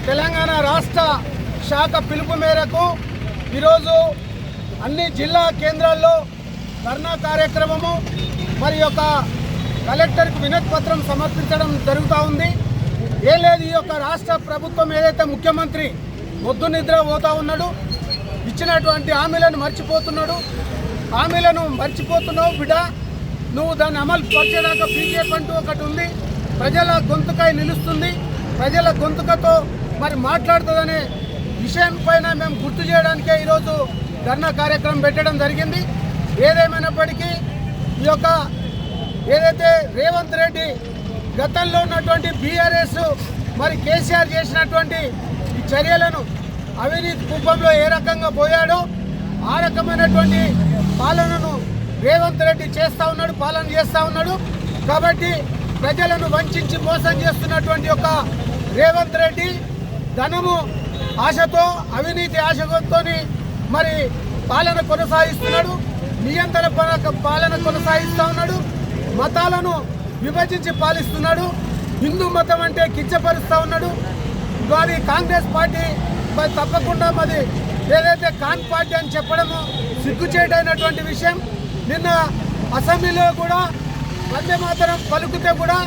తెలంగాణ రాష్ట్ర శాఖ పిలుపు మేరకు ఈరోజు అన్ని జిల్లా కేంద్రాల్లో ధర్నా కార్యక్రమము మరి యొక్క కలెక్టర్కి వినతి పత్రం సమర్పించడం జరుగుతూ ఉంది. ఏం లేదు, ఈ యొక్క రాష్ట్ర ప్రభుత్వం ఏదైతే ముఖ్యమంత్రి మొద్దు నిద్ర పోతా ఉన్నాడు, ఇచ్చినటువంటి హామీలను మర్చిపోతున్నాడు. హామీలను మర్చిపోతున్నావు బిడ్డ, నువ్వు దాన్ని అమలు పరిచేదాకా బీజేపీ అంటూ ఒకటి ఉంది, ప్రజల గొంతుకై నిలుస్తుంది, ప్రజల గొంతుకతో మరి మాట్లాడుతుందనే విషయం పైన మేము గుర్తు చేయడానికే ఈరోజు ధర్నా కార్యక్రమం పెట్టడం జరిగింది. ఏదేమైనప్పటికీ ఈ యొక్క ఏదైతే రేవంత్ రెడ్డి గతంలో ఉన్నటువంటి బీఆర్ఎస్ మరి కేసీఆర్ చేసినటువంటి ఈ చర్యలను అవినీతి కుప్పంలో ఏ రకంగా పోయాడో ఆ రకమైనటువంటి పాలనను రేవంత్ రెడ్డి పాలన చేస్తూ ఉన్నాడు. కాబట్టి ప్రజలను వంచి మోసం చేస్తున్నటువంటి యొక్క రేవంత్ రెడ్డి ధనము ఆశతో, అవినీతి ఆశతో మరి పాలన కొనసాగిస్తున్నాడు, నియంత్రణ పాలన కొనసాగిస్తూ ఉన్నాడు, మతాలను విభజించి పాలిస్తున్నాడు, హిందూ మతం అంటే కించపరుస్తూ ఉన్నాడు. మరి కాంగ్రెస్ పార్టీ మరి తప్పకుండా మరి ఏదైతే కాన్ పార్టీ అని చెప్పడము సిగ్గుచేటైనటువంటి విషయం. నిన్న అసెంబ్లీలో కూడా వందే మాతరం పలుకుతే కూడా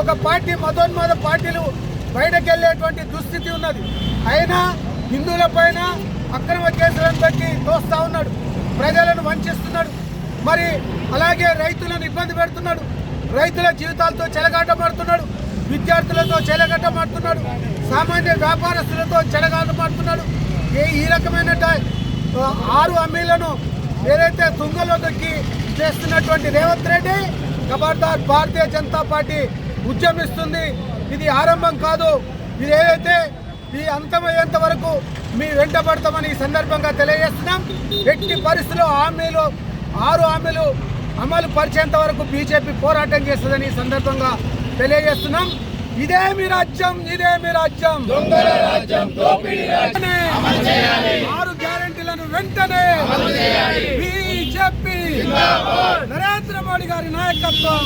ఒక పార్టీ మతోన్మాద పార్టీలు బయటకు వెళ్ళేటువంటి దుస్థితి ఉన్నది. అయినా హిందువుల పైన అక్రమ కేసులను పెట్టి తోస్తూ ఉన్నాడు, ప్రజలను వంచిస్తున్నాడు. మరి అలాగే రైతులను ఇబ్బంది పెడుతున్నాడు, రైతుల జీవితాలతో చెలగాటమాడుతున్నాడు, విద్యార్థులతో చెలగాటమాడుతున్నాడు, సామాన్య వ్యాపారస్తులతో చెలగాటమాడుతున్నాడు. ఈ రకమైన 6 హామీలను ఏదైతే తుంగలో దొక్కి చేస్తున్నటువంటి రేవంత్ రెడ్డి ఖబర్దార్, భారతీయ జనతా పార్టీ ఉద్యమిస్తుంది. ఇది ఆరంభం కాదు, ఇది ఏదైతే ఈ అంతమయ్యేంత వరకు మీ వెంటబడతామని ఈ సందర్భంగా తెలియజేస్తున్నాం. ఎట్టి పరిస్థితుల్లో 6 హామీలు అమలు పరిచేంత వరకు బీజేపీ పోరాటం చేస్తుందని ఈ సందర్భంగా తెలియజేస్తున్నాం. ఇదే మీ రాజ్యం, ఇదే మీ రాజ్యం, 6 గ్యారెంటీలను వెంటనే బీజేపీ నరేంద్ర మోడీ గారి నాయకత్వం